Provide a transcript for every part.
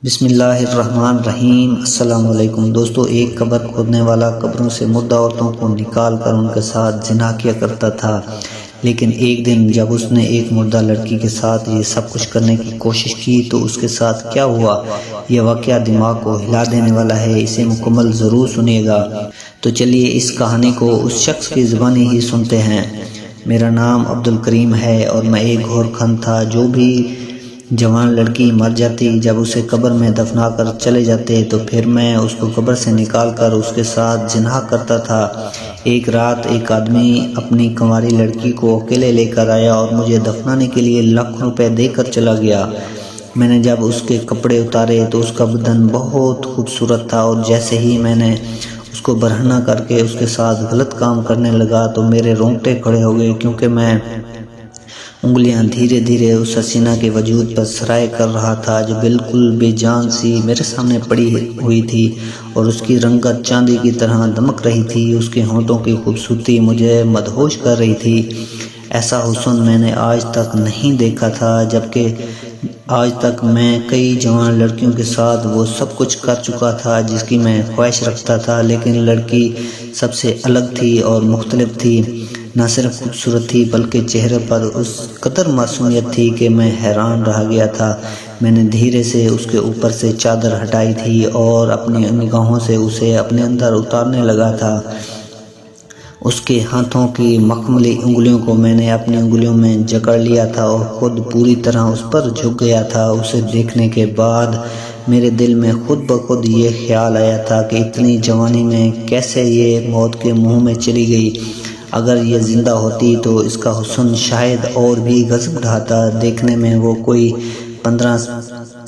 بسم اللہ الرحمن الرحیم۔ السلام علیکم دوستو، ایک قبر کھودنے والا قبروں سے مردہ عورتوں کو نکال کر ان کے ساتھ زنا کیا کرتا تھا، لیکن ایک دن جب اس نے ایک مردہ لڑکی کے ساتھ یہ سب کچھ کرنے کی کوشش کی تو اس کے ساتھ کیا ہوا، یہ واقعہ دماغ کو ہلا دینے والا ہے، اسے مکمل ضرور سنیے گا۔ تو چلیے اس کہانی کو اس شخص کی زبانی ہی سنتے ہیں۔ میرا نام عبدالکریم ہے اور میں ایک گھور کھند تھا۔ جو بھی جوان لڑکی مر جاتی، جب اسے قبر میں دفنا کر چلے جاتے تو پھر میں اس کو قبر سے نکال کر اس کے ساتھ زنا کرتا تھا۔ ایک رات ایک آدمی اپنی کنواری لڑکی کو اکیلے لے کر آیا اور مجھے دفنانے کے لیے لاکھوں روپے دے کر چلا گیا۔ میں نے جب اس کے کپڑے اتارے تو اس کا بدن بہت خوبصورت تھا، اور جیسے ہی میں نے اس کو برہنہ کر کے اس کے ساتھ غلط کام کرنے لگا تو میرے رونگٹے کھڑے ہو گئے، کیونکہ میں انگلیاں دھیرے دھیرے اس حسینہ کے وجود پر سرائے کر رہا تھا جو بالکل بے جان سی میرے سامنے پڑی ہوئی تھی، اور اس کی رنگت چاندی کی طرح دمک رہی تھی۔ اس کے ہونٹوں کی خوبصورتی مجھے مدہوش کر رہی تھی۔ ایسا حسن میں نے آج تک نہیں دیکھا تھا، جبکہ آج تک میں کئی جوان لڑکیوں کے ساتھ وہ سب کچھ کر چکا تھا جس کی میں خواہش رکھتا تھا، لیکن لڑکی سب سے الگ تھی اور مختلف تھی۔ نہ صرف خوبصورت تھی بلکہ چہرے پر اس قدر معصومیت تھی کہ میں حیران رہ گیا تھا۔ میں نے دھیرے سے اس کے اوپر سے چادر ہٹائی تھی اور اپنی نگاہوں سے اسے اپنے اندر اتارنے لگا تھا۔ اس کے ہاتھوں کی مخملی انگلیوں کو میں نے اپنی انگلیوں میں جکڑ لیا تھا اور خود پوری طرح اس پر جھک گیا تھا۔ اسے دیکھنے کے بعد میرے دل میں خود بخود یہ خیال آیا تھا کہ اتنی جوانی میں کیسے یہ موت کے منہ میں چلی گئی۔ اگر یہ زندہ ہوتی تو اس کا حسن شاید اور بھی گزر ڈھاتا۔ دیکھنے میں وہ کوئی 15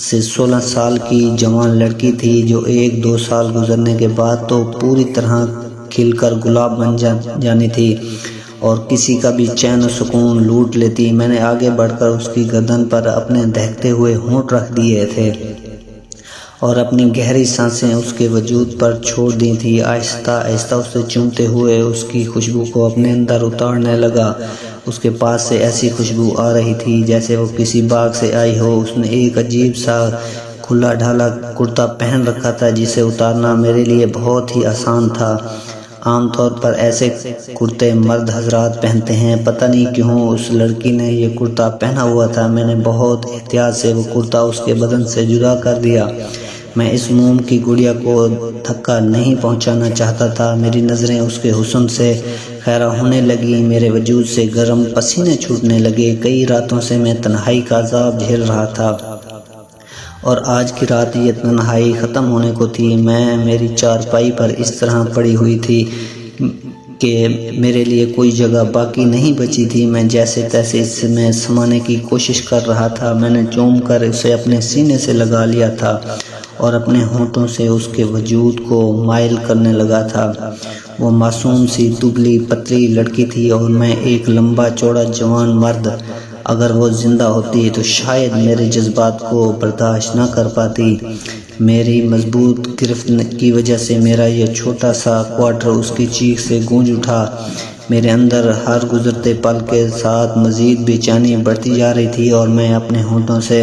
سے 16 سال کی جوان لڑکی تھی جو 1-2 سال گزرنے کے بعد تو پوری طرح کھل کر گلاب بن جانی تھی اور کسی کا بھی چین و سکون لوٹ لیتی۔ میں نے آگے بڑھ کر اس کی گردن پر اپنے دہکتے ہوئے ہونٹ رکھ دیے تھے اور اپنی گہری سانسیں اس کے وجود پر چھوڑ دی تھی۔ آہستہ آہستہ اسے چومتے ہوئے اس کی خوشبو کو اپنے اندر اتارنے لگا۔ اس کے پاس سے ایسی خوشبو آ رہی تھی جیسے وہ کسی باغ سے آئی ہو۔ اس نے ایک عجیب سا کھلا ڈھالا کرتا پہن رکھا تھا جسے اتارنا میرے لیے بہت ہی آسان تھا۔ عام طور پر ایسے کرتے مرد حضرات پہنتے ہیں، پتہ نہیں کیوں اس لڑکی نے یہ کرتا پہنا ہوا تھا۔ میں نے بہت احتیاط سے وہ کرتا اس کے بدن سے جدا کر دیا۔ میں اس موم کی گڑیا کو دھکا نہیں پہنچانا چاہتا تھا۔ میری نظریں اس کے حسن سے خیرہ ہونے لگیں، میرے وجود سے گرم پسینے چھوٹنے لگے۔ کئی راتوں سے میں تنہائی کا عذاب جھیل رہا تھا، اور آج کی رات یہ تنہائی ختم ہونے کو تھی۔ میں میری چارپائی پر اس طرح پڑی ہوئی تھی کہ میرے لیے کوئی جگہ باقی نہیں بچی تھی۔ میں جیسے تیسے اس میں سمانے کی کوشش کر رہا تھا۔ میں نے چوم کر اسے اپنے سینے سے لگا لیا تھا اور اپنے ہونٹوں سے اس کے وجود کو مائل کرنے لگا تھا۔ وہ معصوم سی دبلی پتلی لڑکی تھی اور میں ایک لمبا چوڑا جوان مرد۔ اگر وہ زندہ ہوتی تو شاید میرے جذبات کو برداشت نہ کر پاتی۔ میری مضبوط گرفت کی وجہ سے میرا یہ چھوٹا سا کوارٹر اس کی چیخ سے گونج اٹھا۔ میرے اندر ہر گزرتے پل کے ساتھ مزید بے چینی بڑھتی جا رہی تھی اور میں اپنے ہونٹوں سے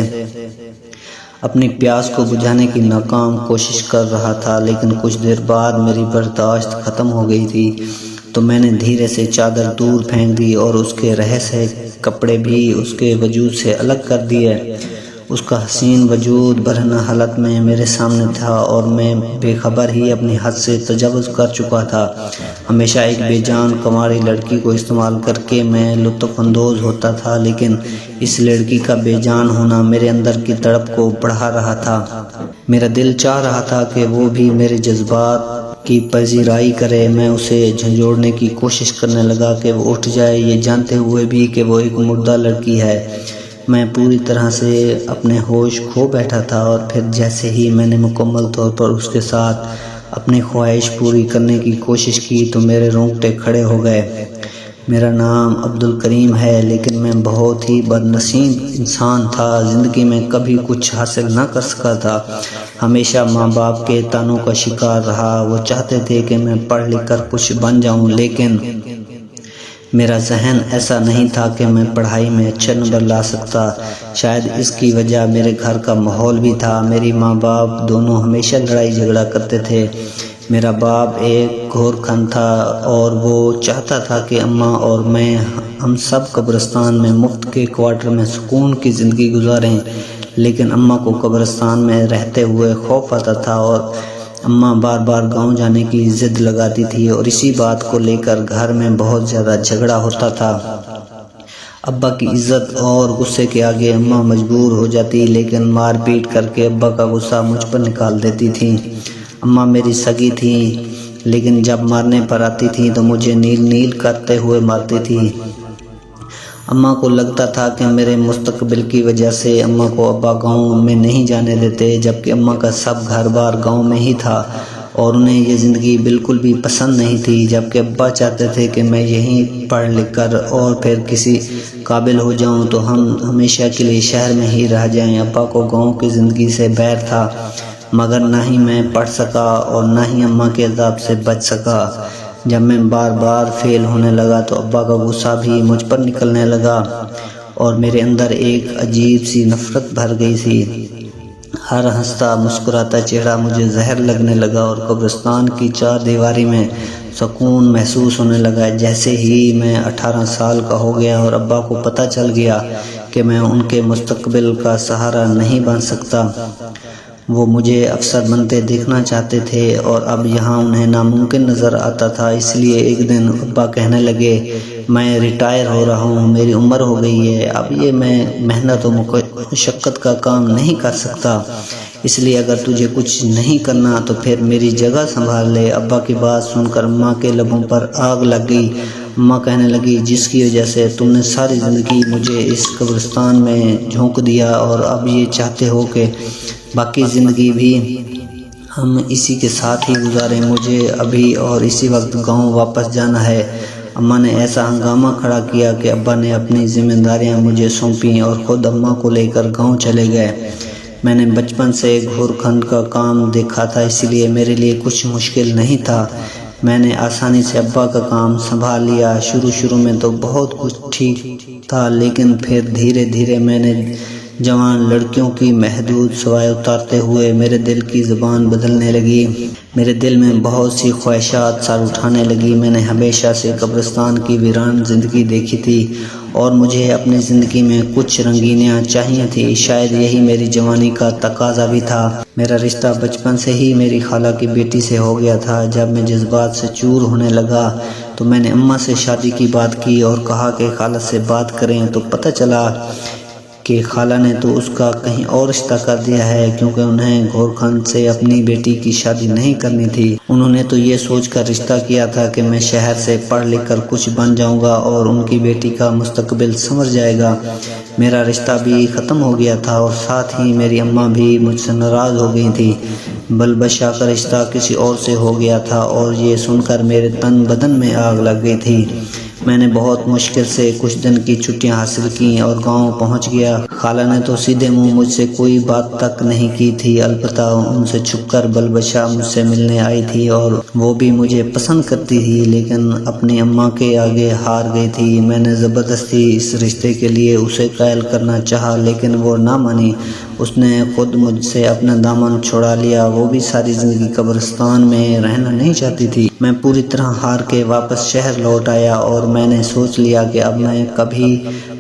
اپنی پیاس کو بجھانے کی ناکام کوشش کر رہا تھا، لیکن کچھ دیر بعد میری برداشت ختم ہو گئی تھی تو میں نے دھیرے سے چادر دور پھینک دی اور اس کے رہے سے کپڑے بھی اس کے وجود سے الگ کر دیے۔ اس کا حسین وجود برہنہ حالت میں میرے سامنے تھا اور میں بے خبر ہی اپنی حد سے تجاوز کر چکا تھا۔ ہمیشہ ایک بے جان کنواری لڑکی کو استعمال کر کے میں لطف اندوز ہوتا تھا، لیکن اس لڑکی کا بے جان ہونا میرے اندر کی تڑپ کو بڑھا رہا تھا۔ میرا دل چاہ رہا تھا کہ وہ بھی میرے جذبات کی پذیرائی کرے۔ میں اسے جھنجھوڑنے کی کوشش کرنے لگا کہ وہ اٹھ جائے، یہ جانتے ہوئے بھی کہ وہ ایک مردہ لڑکی ہے۔ میں پوری طرح سے اپنے ہوش کھو بیٹھا تھا، اور پھر جیسے ہی میں نے مکمل طور پر اس کے ساتھ اپنی خواہش پوری کرنے کی کوشش کی تو میرے رونگٹے کھڑے ہو گئے۔ میرا نام عبدالکریم ہے، لیکن میں بہت ہی بدنصیب انسان تھا۔ زندگی میں کبھی کچھ حاصل نہ کر سکا تھا، ہمیشہ ماں باپ کے طعنوں کا شکار رہا۔ وہ چاہتے تھے کہ میں پڑھ لکھ کر کچھ بن جاؤں، لیکن میرا ذہن ایسا نہیں تھا کہ میں پڑھائی میں اچھے نمبر لا سکتا، شاید اس کی وجہ میرے گھر کا ماحول بھی تھا۔ میری ماں باپ دونوں ہمیشہ لڑائی جھگڑا کرتے تھے۔ میرا باپ ایک گھور خان تھا اور وہ چاہتا تھا کہ اماں اور میں ہم سب قبرستان میں مفت کے کوارٹر میں سکون کی زندگی گزاریں، لیکن اماں کو قبرستان میں رہتے ہوئے خوف آتا تھا اور اماں بار بار گاؤں جانے کی ضد لگاتی تھی اور اسی بات کو لے کر گھر میں بہت زیادہ جھگڑا ہوتا تھا۔ ابا کی عزت اور غصے کے آگے اماں مجبور ہو جاتی، لیکن مار پیٹ کر کے ابا کا غصہ مجھ پر نکال دیتی تھی۔ اماں میری سگی تھی، لیکن جب مارنے پر آتی تھی تو مجھے نیل نیل کرتے ہوئے مارتی تھی۔ اماں کو لگتا تھا کہ میرے مستقبل کی وجہ سے اماں کو ابا گاؤں میں نہیں جانے دیتے، جبکہ اماں کا سب گھر بار گاؤں میں ہی تھا اور انہیں یہ زندگی بالکل بھی پسند نہیں تھی، جبکہ ابا چاہتے تھے کہ میں یہیں پڑھ لکھ کر اور پھر کسی قابل ہو جاؤں تو ہم ہمیشہ کے لیے شہر میں ہی رہ جائیں۔ ابا کو گاؤں کی زندگی سے بیر تھا، مگر نہ ہی میں پڑھ سکا اور نہ ہی اماں کے عذاب سے بچ سکا۔ جب میں بار بار فیل ہونے لگا تو ابا کا غصہ بھی مجھ پر نکلنے لگا اور میرے اندر ایک عجیب سی نفرت بھر گئی تھی۔ ہر ہنستا مسکراتا چہرہ مجھے زہر لگنے لگا اور قبرستان کی چار دیواری میں سکون محسوس ہونے لگا۔ جیسے ہی میں 18 سال کا ہو گیا اور ابا کو پتہ چل گیا کہ میں ان کے مستقبل کا سہارا نہیں بن سکتا، وہ مجھے افسر بنتے دیکھنا چاہتے تھے اور اب یہاں انہیں ناممکن نظر آتا تھا۔ اس لیے ایک دن ابا کہنے لگے، میں ریٹائر ہو رہا ہوں، میری عمر ہو گئی ہے، اب یہ میں محنت و مشقت کا کام نہیں کر سکتا، اس لیے اگر تجھے کچھ نہیں کرنا تو پھر میری جگہ سنبھال لے۔ ابا کی بات سن کر اماں کے لبوں پر آگ لگ گئی۔ اماں کہنے لگی، جس کی وجہ سے تم نے ساری زندگی مجھے اس قبرستان میں جھونک دیا اور اب یہ چاہتے ہو کہ باقی زندگی بھی ہم اسی کے ساتھ ہی گزاریں، مجھے ابھی اور اسی وقت گاؤں واپس جانا ہے۔ اماں نے ایسا ہنگامہ کھڑا کیا کہ ابا نے اپنی ذمہ داریاں مجھے سونپیں اور خود اماں کو لے کر گاؤں چلے گئے۔ میں نے بچپن سے گھور کھنڈ کا کام دیکھا تھا، اس لیے میرے لیے کچھ مشکل نہیں تھا۔ میں نے آسانی سے ابا کا کام سنبھال لیا۔ شروع میں تو بہت کچھ ٹھیک تھا، لیکن پھر دھیرے دھیرے میں نے جوان لڑکیوں کی محدود سوائے اتارتے ہوئے میرے دل کی زبان بدلنے لگی۔ میرے دل میں بہت سی خواہشات سر اٹھانے لگی۔ میں نے ہمیشہ سے قبرستان کی ویران زندگی دیکھی تھی اور مجھے اپنی زندگی میں کچھ رنگینیاں چاہیے تھی، شاید یہی میری جوانی کا تقاضا بھی تھا۔ میرا رشتہ بچپن سے ہی میری خالہ کی بیٹی سے ہو گیا تھا۔ جب میں جذبات سے چور ہونے لگا تو میں نے اماں سے شادی کی بات کی اور کہا کہ خالہ سے بات کریں، تو پتہ چلا کہ خالہ نے تو اس کا کہیں اور رشتہ کر دیا ہے، کیونکہ انہیں گھور کھنڈ سے اپنی بیٹی کی شادی نہیں کرنی تھی۔ انہوں نے تو یہ سوچ کر رشتہ کیا تھا کہ میں شہر سے پڑھ لکھ کر کچھ بن جاؤں گا اور ان کی بیٹی کا مستقبل سنور جائے گا۔ میرا رشتہ بھی ختم ہو گیا تھا اور ساتھ ہی میری اماں بھی مجھ سے ناراض ہو گئی تھی۔ بلبشا کا رشتہ کسی اور سے ہو گیا تھا اور یہ سن کر میرے تن بدن میں آگ لگ گئی تھی۔ میں نے بہت مشکل سے کچھ دن کی چھٹیاں حاصل کیں اور گاؤں پہنچ گیا۔ خالہ نے تو سیدھے منہ مجھ سے کوئی بات تک نہیں کی تھی، البتہ ان سے چھپ کر بلبشا مجھ سے ملنے آئی تھی اور وہ بھی مجھے پسند کرتی تھی، لیکن اپنی اماں کے آگے ہار گئی تھی۔ میں نے زبردستی اس رشتے کے لیے اسے قائل کرنا چاہا، لیکن وہ نہ مانی۔ اس نے خود مجھ سے اپنا دامن چھڑا لیا۔ وہ بھی ساری زندگی قبرستان میں رہنا نہیں چاہتی تھی۔ میں پوری طرح ہار کے واپس شہر لوٹ آیا اور میں نے سوچ لیا کہ اب میں کبھی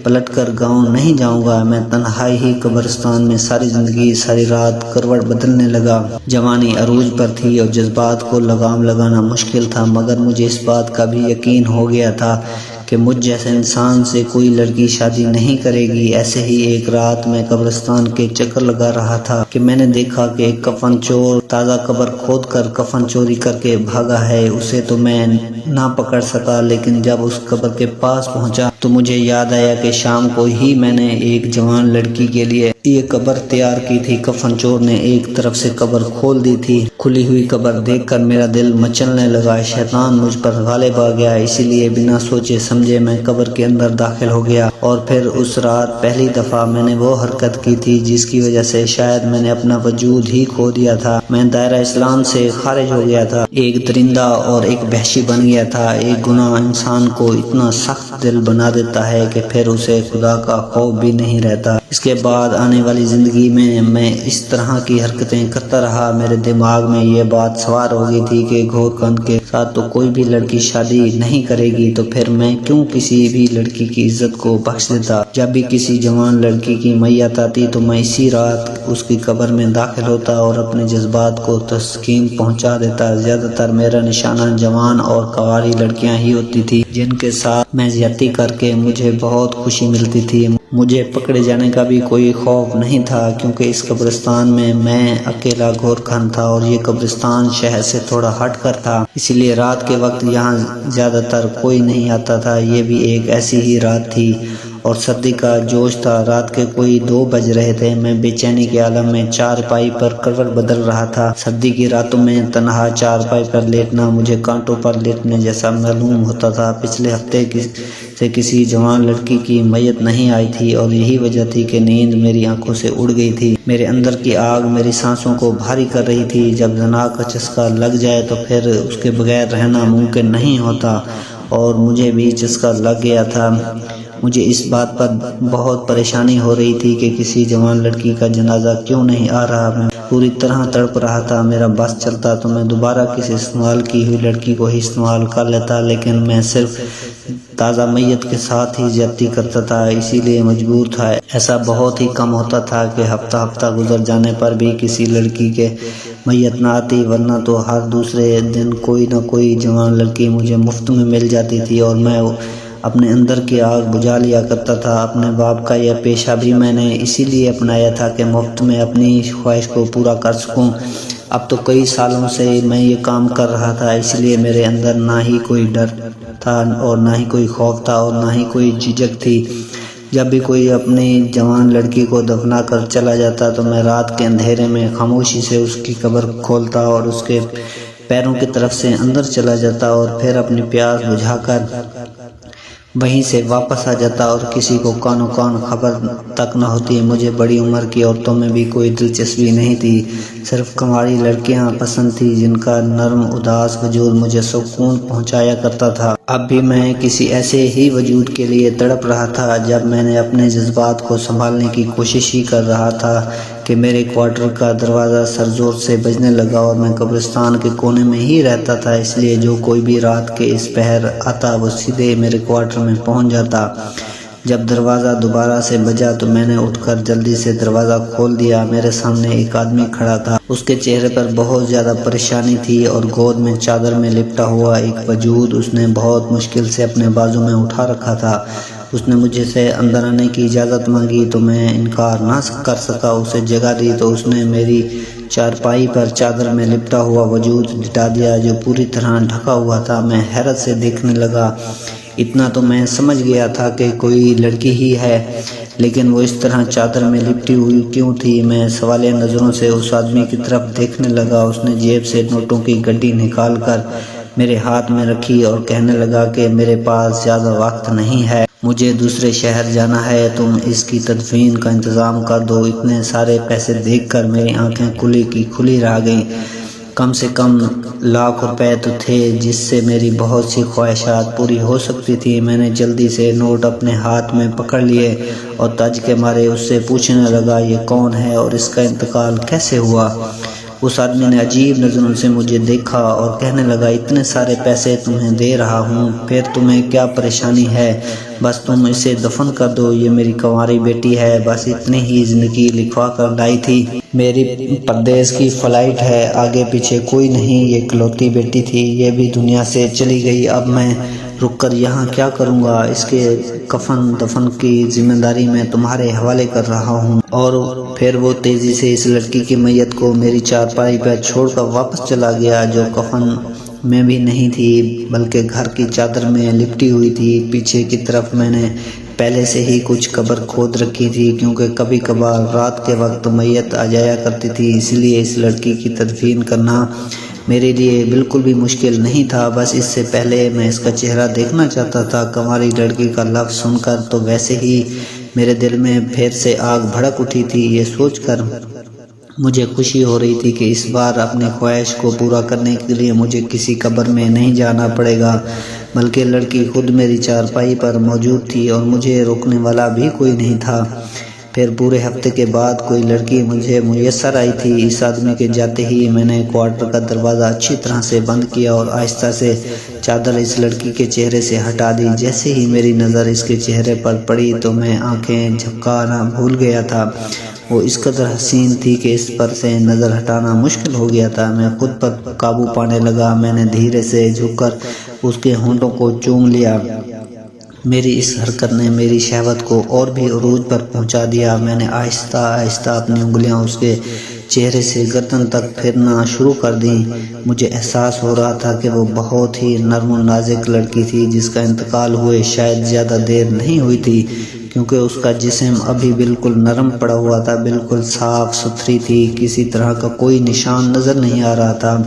پلٹ کر گاؤں نہیں جاؤں گا۔ میں تنہائی ہی قبرستان میں ساری زندگی ساری رات کروٹ بدلنے لگا۔ جوانی عروج پر تھی اور جذبات کو لگام لگانا مشکل تھا، مگر مجھے اس بات کا بھی یقین ہو گیا تھا کہ مجھ جیسے انسان سے کوئی لڑکی شادی نہیں کرے گی۔ ایسے ہی ایک رات میں قبرستان کے چکر لگا رہا تھا کہ میں نے دیکھا کہ ایک کفن چور تازہ قبر کھود کر کفن چوری کر کے بھاگا ہے۔ اسے تو میں نہ پکڑ سکا، لیکن جب اس قبر کے پاس پہنچا تو مجھے یاد آیا کہ شام کو ہی میں نے ایک جوان لڑکی کے لیے یہ قبر تیار کی تھی۔ کفن چور نے ایک طرف سے قبر کھول دی تھی۔ کھلی ہوئی قبر دیکھ کر میرا دل مچلنے لگا۔ شیطان مجھ پر غالب آ گیا، اسی لیے بنا سوچے سمجھے سمجھے میں قبر کے اندر داخل ہو گیا، اور پھر اس رات پہلی دفعہ میں نے وہ حرکت کی تھی جس کی وجہ سے شاید میں نے اپنا وجود ہی کھو دیا تھا۔ میں دائرہ اسلام سے خارج ہو گیا تھا، ایک درندہ اور ایک وحشی بن گیا تھا۔ ایک گناہ انسان کو اتنا سخت دل بنا دیتا ہے کہ پھر اسے خدا کا خوف بھی نہیں رہتا۔ اس کے بعد آنے والی زندگی میں اس طرح کی حرکتیں کرتا رہا۔ میرے دماغ میں یہ بات سوار ہو گئی تھی کہ گھور کن کے ساتھ تو کوئی بھی لڑکی شادی نہیں کرے گی، تو پھر میں کیوں کسی بھی لڑکی کی عزت کو بخش دیتا۔ جب بھی کسی جوان لڑکی کی میت آتی تو میں اسی رات اس کی قبر میں داخل ہوتا اور اپنے جذبات کو تسکین پہنچا دیتا۔ زیادہ تر میرا نشانہ جوان اور کنواری لڑکیاں ہی ہوتی تھی جن کے ساتھ میں زیادتی کر کے مجھے بہت خوشی ملتی تھی۔ مجھے پکڑے جانے کا بھی کوئی خوف نہیں تھا کیونکہ اس قبرستان میں اکیلا گھور کھان تھا اور یہ قبرستان شہر سے تھوڑا ہٹ کر تھا، اسی لیے رات کے وقت یہاں زیادہ تر کوئی نہیں آتا تھا۔ یہ بھی ایک ایسی ہی رات تھی اور سردی کا جوش تھا۔ رات کے کوئی 2 بج رہے تھے۔ میں بے چینی کے عالم میں چارپائی پر کروٹ بدل رہا تھا۔ سردی کی راتوں میں تنہا چارپائی پر لیٹنا مجھے کانٹوں پر لیٹنے جیسا معلوم ہوتا تھا۔ پچھلے ہفتے سے کسی جوان لڑکی کی میت نہیں آئی تھی اور یہی وجہ تھی کہ نیند میری آنکھوں سے اڑ گئی تھی۔ میرے اندر کی آگ میری سانسوں کو بھاری کر رہی تھی۔ جب زنا کا چسکا لگ جائے تو پھر اس کے بغیر رہنا ممکن نہیں ہوتا، اور مجھے بھی چسکا لگ گیا تھا۔ مجھے اس بات پر بہت پریشانی ہو رہی تھی کہ کسی جوان لڑکی کا جنازہ کیوں نہیں آ رہا۔ میں پوری طرح تڑپ رہا تھا۔ میرا بس چلتا تو میں دوبارہ کسی استعمال کی ہوئی لڑکی کو ہی استعمال کر لیتا، لیکن میں صرف تازہ میت کے ساتھ ہی زیادتی کرتا تھا، اسی لیے مجبور تھا۔ ایسا بہت ہی کم ہوتا تھا کہ ہفتہ گزر جانے پر بھی کسی لڑکی کے میت نہ آتی، ورنہ تو ہر دوسرے دن کوئی نہ کوئی جوان لڑکی مجھے مفت میں مل جاتی تھی اور میں اپنے اندر کی آگ بجھا لیا کرتا تھا۔ اپنے باپ کا یہ پیشہ بھی میں نے اسی لیے اپنایا تھا کہ مفت میں اپنی خواہش کو پورا کر سکوں۔ اب تو کئی سالوں سے میں یہ کام کر رہا تھا، اس لیے میرے اندر نہ ہی کوئی ڈر تھا اور نہ ہی کوئی خوف تھا اور نہ ہی کوئی جھجک تھی۔ جب بھی کوئی اپنی جوان لڑکی کو دفنا کر چلا جاتا تو میں رات کے اندھیرے میں خاموشی سے اس کی قبر کھولتا اور اس کے پیروں کی طرف سے اندر چلا جاتا اور پھر اپنی پیاس بجھا کر وہیں سے واپس آ جاتا، اور کسی کو کانو کان خبر تک نہ ہوتی۔ مجھے بڑی عمر کی عورتوں میں بھی کوئی دلچسپی نہیں تھی، صرف کنواری لڑکیاں پسند تھی جن کا نرم اداس وجود مجھے سکون پہنچایا کرتا تھا۔ اب بھی میں کسی ایسے ہی وجود کے لیے تڑپ رہا تھا۔ جب میں نے اپنے جذبات کو سنبھالنے کی کوشش ہی کر رہا تھا کہ میرے کوارٹر کا دروازہ سر زور سے بجنے لگا، اور میں قبرستان کے کونے میں ہی رہتا تھا، اس لیے جو کوئی بھی رات کے اس پہر آتا وہ سیدھے میرے کوارٹر میں پہنچ جاتا۔ جب دروازہ دوبارہ سے بجا تو میں نے اٹھ کر جلدی سے دروازہ کھول دیا۔ میرے سامنے ایک آدمی کھڑا تھا، اس کے چہرے پر بہت زیادہ پریشانی تھی اور گود میں چادر میں لپٹا ہوا ایک وجود اس نے بہت مشکل سے اپنے بازو میں اٹھا رکھا تھا۔ اس نے مجھے سے اندر آنے کی اجازت مانگی تو میں انکار نہ کر سکا، اسے جگہ دی تو اس نے میری چارپائی پر چادر میں لپٹا ہوا وجود لٹا دیا جو پوری طرح ڈھکا ہوا تھا۔ میں حیرت سے دیکھنے لگا۔ اتنا تو میں سمجھ گیا تھا کہ کوئی لڑکی ہی ہے، لیکن وہ اس طرح چادر میں لپٹی ہوئی کیوں تھی؟ میں سوالیہ نظروں سے اس آدمی کی طرف دیکھنے لگا۔ اس نے جیب سے نوٹوں کی گڈی نکال کر میرے ہاتھ میں رکھی اور کہنے لگا کہ میرے پاس زیادہ وقت نہیں ہے، مجھے دوسرے شہر جانا ہے، تم اس کی تدفین کا انتظام کر دو۔ اتنے سارے پیسے دیکھ کر میری آنکھیں کھلی کی کھلی رہ گئیں۔ کم سے کم ₹1,00,000 تو تھے جس سے میری بہت سی خواہشات پوری ہو سکتی تھی۔ میں نے جلدی سے نوٹ اپنے ہاتھ میں پکڑ لیے اور تج کے مارے اس سے پوچھنے لگا یہ کون ہے اور اس کا انتقال کیسے ہوا؟ اس آدمی نے عجیب نظروں سے مجھے دیکھا اور کہنے لگا اتنے سارے پیسے تمہیں دے رہا ہوں، پھر تمہیں کیا پریشانی ہے؟ بس تم اسے دفن کر دو، یہ میری کنواری بیٹی ہے، بس اتنی ہی زندگی لکھوا کر لائی تھی۔ میری پردیس کی فلائٹ ہے، آگے پیچھے کوئی نہیں، یہ اکلوتی بیٹی تھی، یہ بھی دنیا سے چلی گئی۔ اب میں رک کر یہاں کیا کروں گا؟ اس کے کفن دفن کی ذمہ داری میں تمہارے حوالے کر رہا ہوں۔ اور پھر وہ تیزی سے اس لڑکی کی میت کو میری چارپائی پر چھوڑ کر واپس چلا گیا، جو کفن میں بھی نہیں تھی بلکہ گھر کی چادر میں لپٹی ہوئی تھی۔ پیچھے کی طرف میں نے پہلے سے ہی کچھ قبر کھود رکھی تھی کیونکہ کبھی کبھار رات کے وقت میت آ جایا کرتی تھی، اس لیے اس لڑکی کی تدفین کرنا میرے لیے بالکل بھی مشکل نہیں تھا، بس اس سے پہلے میں اس کا چہرہ دیکھنا چاہتا تھا۔ کنواری لڑکی کا لفظ سن کر تو ویسے ہی میرے دل میں پھر سے آگ بھڑک اٹھی تھی۔ یہ سوچ کر مجھے خوشی ہو رہی تھی کہ اس بار اپنی خواہش کو پورا کرنے کے لیے مجھے کسی قبر میں نہیں جانا پڑے گا، بلکہ لڑکی خود میری چارپائی پر موجود تھی اور مجھے روکنے والا بھی کوئی نہیں تھا۔ پھر پورے ہفتے کے بعد کوئی لڑکی مجھے میسر آئی تھی۔ اس آدمی کے جاتے ہی میں نے کوارٹر کا دروازہ اچھی طرح سے بند کیا اور آہستہ سے چادر اس لڑکی کے چہرے سے ہٹا دی۔ جیسے ہی میری نظر اس کے چہرے پر پڑی تو میں آنکھیں جھپکانا بھول گیا تھا۔ وہ اس قدر حسین تھی کہ اس پر سے نظر ہٹانا مشکل ہو گیا تھا۔ میں خود پر قابو پانے لگا۔ میں نے دھیرے سے جھک کر اس کے ہونٹوں کو چوم لیا۔ میری اس حرکت نے میری شہوت کو اور بھی عروج پر پہنچا دیا۔ میں نے آہستہ آہستہ اپنی انگلیاں اس کے چہرے سے گردن تک پھرنا شروع کر دیں۔ مجھے احساس ہو رہا تھا کہ وہ بہت ہی نرم و نازک لڑکی تھی جس کا انتقال ہوئے شاید زیادہ دیر نہیں ہوئی تھی، کیونکہ اس کا جسم ابھی بالکل نرم پڑا ہوا تھا، بالکل صاف ستھری تھی، کسی طرح کا کوئی نشان نظر نہیں آ رہا تھا۔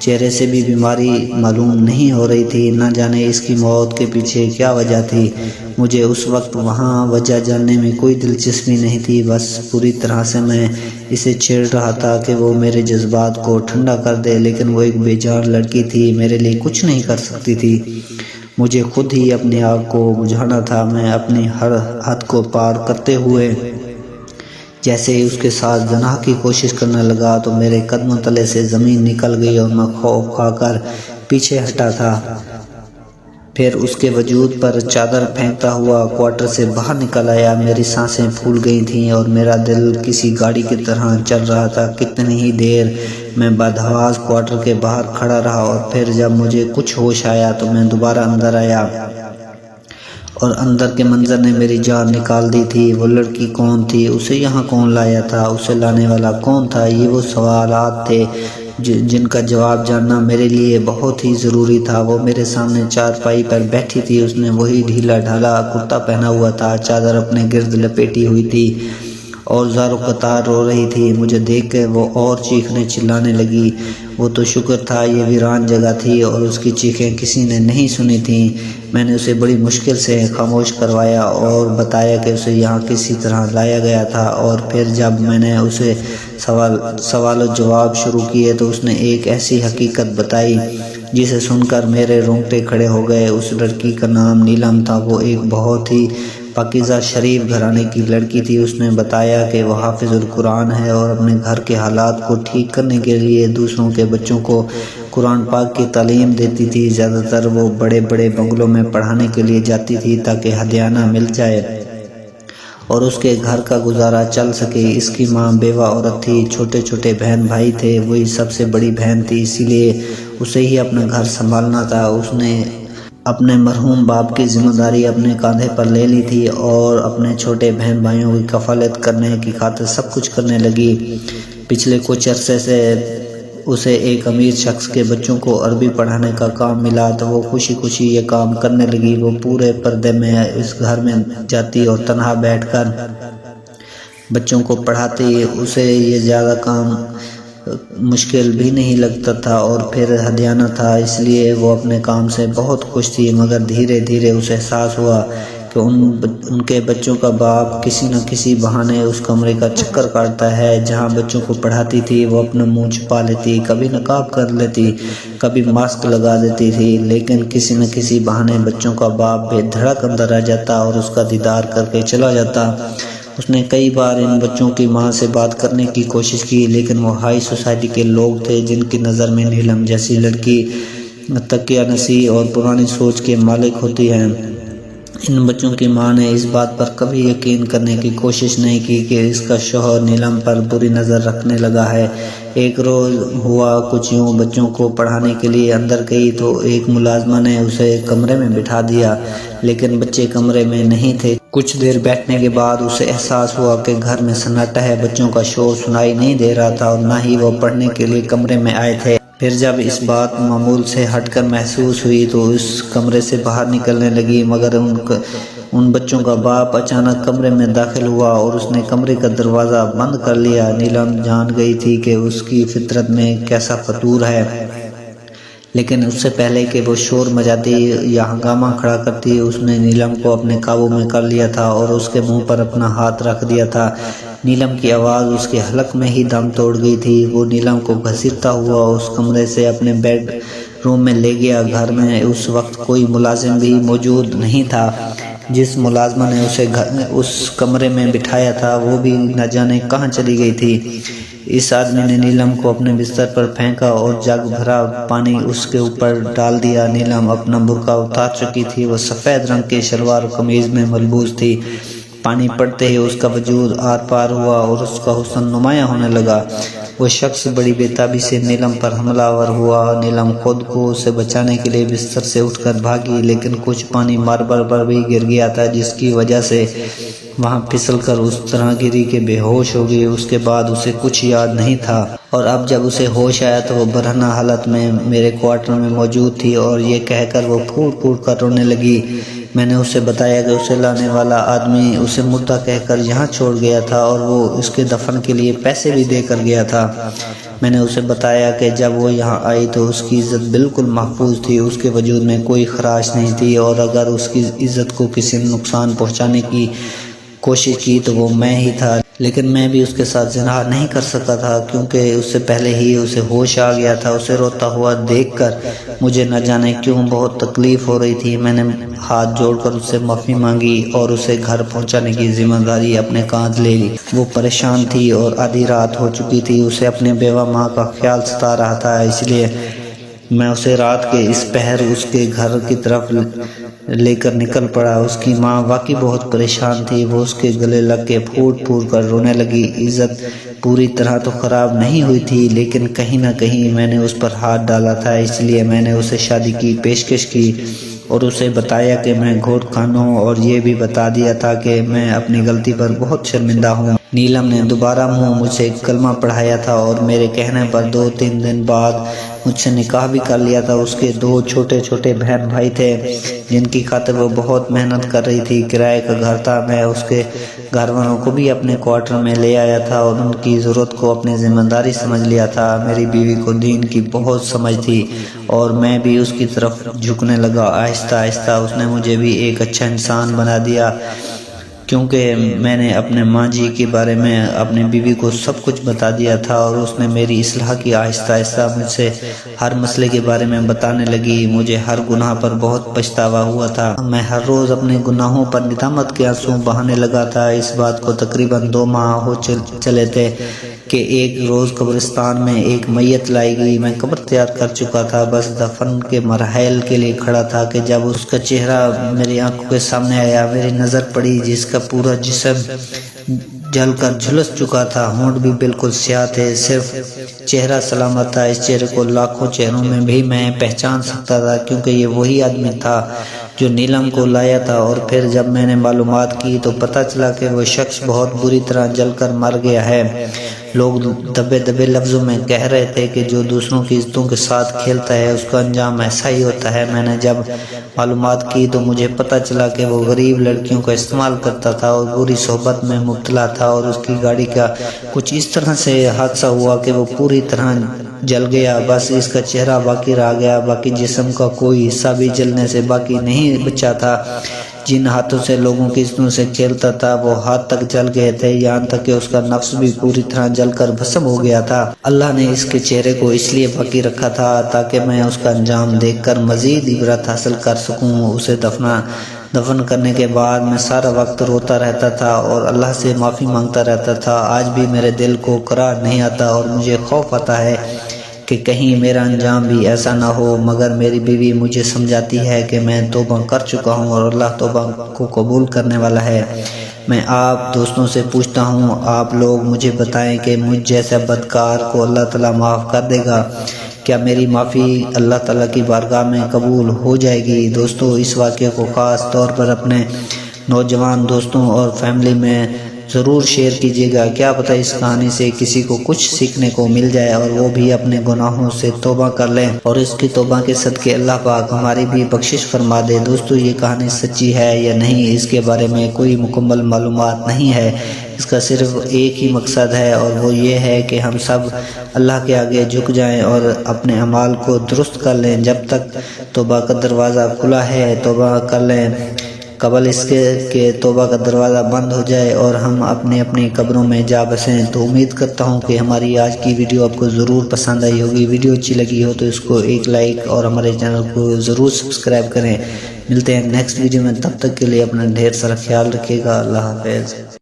چہرے سے بھی بیماری معلوم نہیں ہو رہی تھی۔ نہ جانے اس کی موت کے پیچھے کیا وجہ تھی۔ مجھے اس وقت وہاں وجہ جاننے میں کوئی دلچسپی نہیں تھی، بس پوری طرح سے میں اسے چھیڑ رہا تھا کہ وہ میرے جذبات کو ٹھنڈا کر دے، لیکن وہ ایک بے جان لڑکی تھی، میرے لیے کچھ نہیں کر سکتی تھی۔ مجھے خود ہی اپنی آگ کو بجھانا تھا۔ میں اپنی ہر حد کو پار کرتے ہوئے جیسے ہی اس کے ساتھ زنا کی کوشش کرنے لگا تو میرے قدموں تلے سے زمین نکل گئی اور میں خوف کھا کر پیچھے ہٹا تھا۔ پھر اس کے وجود پر چادر پھینکتا ہوا کوارٹر سے باہر نکل آیا۔ میری سانسیں پھول گئی تھیں اور میرا دل کسی گاڑی کی طرح چل رہا تھا۔ کتنی ہی دیر میں بدحواس کوارٹر کے باہر کھڑا رہا اور پھر جب مجھے کچھ ہوش آیا تو میں دوبارہ اندر آیا اور اندر کے منظر نے میری جان نکال دی تھی۔ وہ لڑکی کون تھی؟ اسے یہاں کون لایا تھا؟ اسے لانے والا کون تھا؟ یہ وہ سوالات تھے جن کا جواب جاننا میرے لیے بہت ہی ضروری تھا۔ وہ میرے سامنے چارپائی پر بیٹھی تھی۔ اس نے وہی ڈھیلا ڈھالا کرتا پہنا ہوا تھا، چادر اپنے گرد لپیٹی ہوئی تھی اور زار و قطار رو رہی تھی۔ مجھے دیکھ کے وہ اور چیخنے چلانے لگی۔ وہ تو شکر تھا یہ ویران جگہ تھی اور اس کی چیخیں کسی نے نہیں سنی تھیں۔ میں نے اسے بڑی مشکل سے خاموش کروایا اور بتایا کہ اسے یہاں کسی طرح لایا گیا تھا، اور پھر جب میں نے اسے سوال و جواب شروع کیے تو اس نے ایک ایسی حقیقت بتائی جسے سن کر میرے رونگٹے کھڑے ہو گئے۔ اس لڑکی کا نام نیلم تھا۔ وہ ایک بہت ہی پاکیزہ شریف گھرانے کی لڑکی تھی۔ اس نے بتایا کہ وہ حافظ القرآن ہے اور اپنے گھر کے حالات کو ٹھیک کرنے کے لیے دوسروں کے بچوں کو قرآن پاک کی تعلیم دیتی تھی۔ زیادہ تر وہ بڑے بڑے بنگلوں میں پڑھانے کے لیے جاتی تھی تاکہ ہدیانہ مل جائے اور اس کے گھر کا گزارا چل سکے۔ اس کی ماں بیوہ عورت تھی، چھوٹے چھوٹے بہن بھائی تھے، وہی سب سے بڑی بہن تھی، اسی لیے اسے ہی اپنا گھر سنبھالنا تھا۔ اس نے اپنے مرحوم باپ کی ذمہ داری اپنے کاندھے پر لے لی تھی اور اپنے چھوٹے بہن بھائیوں کی کفالت کرنے کی خاطر سب کچھ کرنے لگی۔ پچھلے کچھ عرصے سے اسے ایک امیر شخص کے بچوں کو عربی پڑھانے کا کام ملا تو وہ خوشی خوشی یہ کام کرنے لگی۔ وہ پورے پردے میں اس گھر میں جاتی اور تنہا بیٹھ کر بچوں کو پڑھاتی۔ اسے یہ زیادہ کام مشکل بھی نہیں لگتا تھا اور پھر ہدیانہ تھا، اس لیے وہ اپنے کام سے بہت خوش تھی۔ مگر دھیرے دھیرے اسے احساس ہوا کہ ان کے بچوں کا باپ کسی نہ کسی بہانے اس کمرے کا چکر کاٹتا ہے جہاں بچوں کو پڑھاتی تھی۔ وہ اپنا منہ چھپا لیتی، کبھی نقاب کر لیتی، کبھی ماسک لگا دیتی تھی، لیکن کسی نہ کسی بہانے بچوں کا باپ بے دھڑک اندر آ جاتا اور اس کا دیدار کر کے چلا جاتا۔ اس نے کئی بار ان بچوں کی ماں سے بات کرنے کی کوشش کی، لیکن وہ ہائی سوسائٹی کے لوگ تھے جن کی نظر میں نیلم جیسی لڑکی تقیہ نسی اور پرانی سوچ کے مالک ہوتی ہے۔ ان بچوں کی ماں نے اس بات پر کبھی یقین کرنے کی کوشش نہیں کی کہ اس کا شوہر نیلم پر بری نظر رکھنے لگا ہے۔ ایک روز ہوا کچھ یوں، بچوں کو پڑھانے کے لیے اندر گئی تو ایک ملازمہ نے اسے کمرے میں بٹھا دیا، لیکن بچے کمرے میں نہیں تھے۔ کچھ دیر بیٹھنے کے بعد اسے احساس ہوا کہ گھر میں سناٹا ہے، بچوں کا شور سنائی نہیں دے رہا تھا اور نہ ہی وہ پڑھنے کے لیے کمرے میں آئے تھے۔ پھر جب اس بات معمول سے ہٹ کر محسوس ہوئی تو اس کمرے سے باہر نکلنے لگی، مگر ان بچوں کا باپ اچانک کمرے میں داخل ہوا اور اس نے کمرے کا دروازہ بند کر لیا۔ نیلم جان گئی تھی کہ اس کی فطرت میں کیسا فطور ہے، لیکن اس سے پہلے کہ وہ شور مچاتی یا ہنگامہ کھڑا کرتی، اس نے نیلم کو اپنے قابو میں کر لیا تھا اور اس کے منہ پر اپنا ہاتھ رکھ دیا تھا۔ نیلم کی آواز اس کے حلق میں ہی دم توڑ گئی تھی۔ وہ نیلم کو گھسیٹتا ہوا اس کمرے سے اپنے بیڈ روم میں لے گیا۔ گھر میں اس وقت کوئی ملازم بھی موجود نہیں تھا۔ جس ملازمہ نے اسے اس کمرے میں بٹھایا تھا وہ بھی نہ جانے کہاں چلی گئی تھی۔ اس آدمی نے نیلم کو اپنے بستر پر پھینکا اور جگ بھرا پانی اس کے اوپر ڈال دیا۔ نیلم اپنا برقع اتار چکی تھی، وہ سفید رنگ کے شلوار و قمیض میں ملبوس تھی۔ پانی پڑتے ہی اس کا وجود آر پار ہوا اور اس کا حسن نمایاں ہونے لگا۔ وہ شخص بڑی بےتابی سے نیلم پر حملہ آور ہوا۔ نیلم خود کو اسے بچانے کے لیے بستر سے اٹھ کر بھاگی، لیکن کچھ پانی ماربل پر بھی گر گیا تھا، جس کی وجہ سے وہاں پھسل کر اس طرح گری کہ بے ہوش ہو گئی۔ اس کے بعد اسے کچھ یاد نہیں تھا، اور اب جب اسے ہوش آیا تو وہ برہنہ حالت میں میرے کوارٹر میں موجود تھی، اور یہ کہہ کر وہ پھوٹ پھوٹ کر رونے لگی۔ میں نے اسے بتایا کہ اسے لانے والا آدمی اسے مردہ کہہ کر یہاں چھوڑ گیا تھا اور وہ اس کے دفن کے لیے پیسے بھی دے کر گیا تھا۔ میں نے اسے بتایا کہ جب وہ یہاں آئی تو اس کی عزت بالکل محفوظ تھی، اس کے وجود میں کوئی خراش نہیں تھی، اور اگر اس کی عزت کو کسی نے نقصان پہنچانے کی کوشش کی تو وہ میں ہی تھا، لیکن میں بھی اس کے ساتھ زنا نہیں کر سکا تھا کیونکہ اس سے پہلے ہی اسے ہوش آ گیا تھا۔ اسے روتا ہوا دیکھ کر مجھے نہ جانے کیوں بہت تکلیف ہو رہی تھی۔ میں نے ہاتھ جوڑ کر اس سے معافی مانگی اور اسے گھر پہنچانے کی ذمہ داری اپنے کاندھ لے لی۔ وہ پریشان تھی اور آدھی رات ہو چکی تھی۔ اسے اپنے بیوہ ماں کا خیال ستا رہا تھا، اس لیے میں اسے رات کے اس پہر اس کے گھر کی طرف لے کر نکل پڑا۔ اس کی ماں واقعی بہت پریشان تھی۔ وہ اس کے گلے لگ کے پھوٹ پھوٹ کر رونے لگی۔ عزت پوری طرح تو خراب نہیں ہوئی تھی، لیکن کہیں نہ کہیں میں نے اس پر ہاتھ ڈالا تھا، اس لیے میں نے اسے شادی کی پیشکش کی اور اسے بتایا کہ میں گھوٹ کھانوں، اور یہ بھی بتا دیا تھا کہ میں اپنی غلطی پر بہت شرمندہ ہوں۔ نیلم نے دوبارہ مجھ سے کلمہ پڑھایا تھا اور میرے کہنے پر 2-3 دن بعد مجھ سے نکاح بھی کر لیا تھا۔ اس کے 2 چھوٹے چھوٹے بہن بھائی تھے جن کی خاطر وہ بہت محنت کر رہی تھی۔ کرائے کا گھر تھا۔ میں اس کے گھر والوں کو بھی اپنے کوارٹر میں لے آیا تھا اور ان کی ضرورت کو اپنی ذمہ داری سمجھ لیا تھا۔ میری بیوی کو دین کی بہت سمجھ تھی اور میں بھی اس کی طرف جھکنے لگا۔ آہستہ آہستہ اس نے مجھے بھی ایک اچھا انسان بنا دیا، کیونکہ میں نے اپنے ماں جی کے بارے میں اپنی بیوی کو سب کچھ بتا دیا تھا، اور اس نے میری اصلاح کی۔ آہستہ آہستہ مجھ سے ہر مسئلے کے بارے میں بتانے لگی۔ مجھے ہر گناہ پر بہت پچھتاوا ہوا تھا۔ میں ہر روز اپنے گناہوں پر ندامت کے آنسو بہانے لگا تھا۔ اس بات کو تقریباً 2 ماہ ہو چلے تھے کہ ایک روز قبرستان میں ایک میت لائی گئی۔ میں قبر تیار کر چکا تھا، بس دفن کے مراحل کے لیے کھڑا تھا کہ جب اس کا چہرہ میری آنکھوں کے سامنے آیا۔ میری نظر پڑی جس کا پورا جسم جل کر جھلس چکا تھا، ہونٹ بھی بالکل سیاہ تھے، صرف چہرہ سلامت تھا۔ اس چہرے کو لاکھوں چہروں میں بھی میں پہچان سکتا تھا، کیونکہ یہ وہی آدمی تھا جو نیلم کو لایا تھا۔ اور پھر جب میں نے معلومات کی تو پتہ چلا کہ وہ شخص بہت بری طرح جل کر مر گیا ہے۔ لوگ دبے دبے لفظوں میں کہہ رہے تھے کہ جو دوسروں کی عزتوں کے ساتھ کھیلتا ہے اس کا انجام ایسا ہی ہوتا ہے۔ میں نے جب معلومات کی تو مجھے پتہ چلا کہ وہ غریب لڑکیوں کا استعمال کرتا تھا اور بری صحبت میں مبتلا تھا، اور اس کی گاڑی کا کچھ اس طرح سے حادثہ ہوا کہ وہ پوری طرح جل گیا۔ بس اس کا چہرہ باقی رہ گیا، باقی جسم کا کوئی حصہ بھی جلنے سے باقی نہیں بچا تھا۔ جن ہاتھوں سے لوگوں کی عزتوں سے کھیلتا تھا وہ ہاتھ تک جل گئے تھے، یہاں تک کہ اس کا نفس بھی پوری طرح جل کر بھسم ہو گیا تھا۔ اللہ نے اس کے چہرے کو اس لیے باقی رکھا تھا تاکہ میں اس کا انجام دیکھ کر مزید عبرت حاصل کر سکوں۔ اسے دفن کرنے کے بعد میں سارا وقت روتا رہتا تھا اور اللہ سے معافی مانگتا رہتا تھا۔ آج بھی میرے دل کو قرار نہیں آتا اور مجھے خوف آتا ہے کہ کہیں میرا انجام بھی ایسا نہ ہو، مگر میری بیوی مجھے سمجھاتی ہے کہ میں توبہ کر چکا ہوں اور اللہ توبہ کو قبول کرنے والا ہے۔ میں آپ دوستوں سے پوچھتا ہوں، آپ لوگ مجھے بتائیں کہ مجھ جیسے بدکار کو اللہ تعالیٰ معاف کر دے گا؟ کیا میری معافی اللہ تعالیٰ کی بارگاہ میں قبول ہو جائے گی؟ دوستو، اس واقعے کو خاص طور پر اپنے نوجوان دوستوں اور فیملی میں ضرور شیئر کیجیے گا، کیا پتہ اس کہانی سے کسی کو کچھ سیکھنے کو مل جائے اور وہ بھی اپنے گناہوں سے توبہ کر لیں، اور اس کی توبہ کے صدقے اللہ پاک ہماری بھی بخشش فرما دے۔ دوستو یہ کہانی سچی ہے یا نہیں اس کے بارے میں کوئی مکمل معلومات نہیں ہے، اس کا صرف ایک ہی مقصد ہے اور وہ یہ ہے کہ ہم سب اللہ کے آگے جھک جائیں اور اپنے اعمال کو درست کر لیں۔ جب تک توبہ کا دروازہ کھلا ہے توبہ کر لیں، قبل اس کے کہ توبہ کا دروازہ بند ہو جائے اور ہم اپنی اپنی قبروں میں جا بسیں۔ تو امید کرتا ہوں کہ ہماری آج کی ویڈیو آپ کو ضرور پسند آئی ہوگی۔ ویڈیو اچھی لگی ہو تو اس کو ایک لائک اور ہمارے چینل کو ضرور سبسکرائب کریں۔ ملتے ہیں نیکسٹ ویڈیو میں، تب تک کے لیے اپنا ڈھیر سارا خیال رکھیے گا۔ اللہ حافظ۔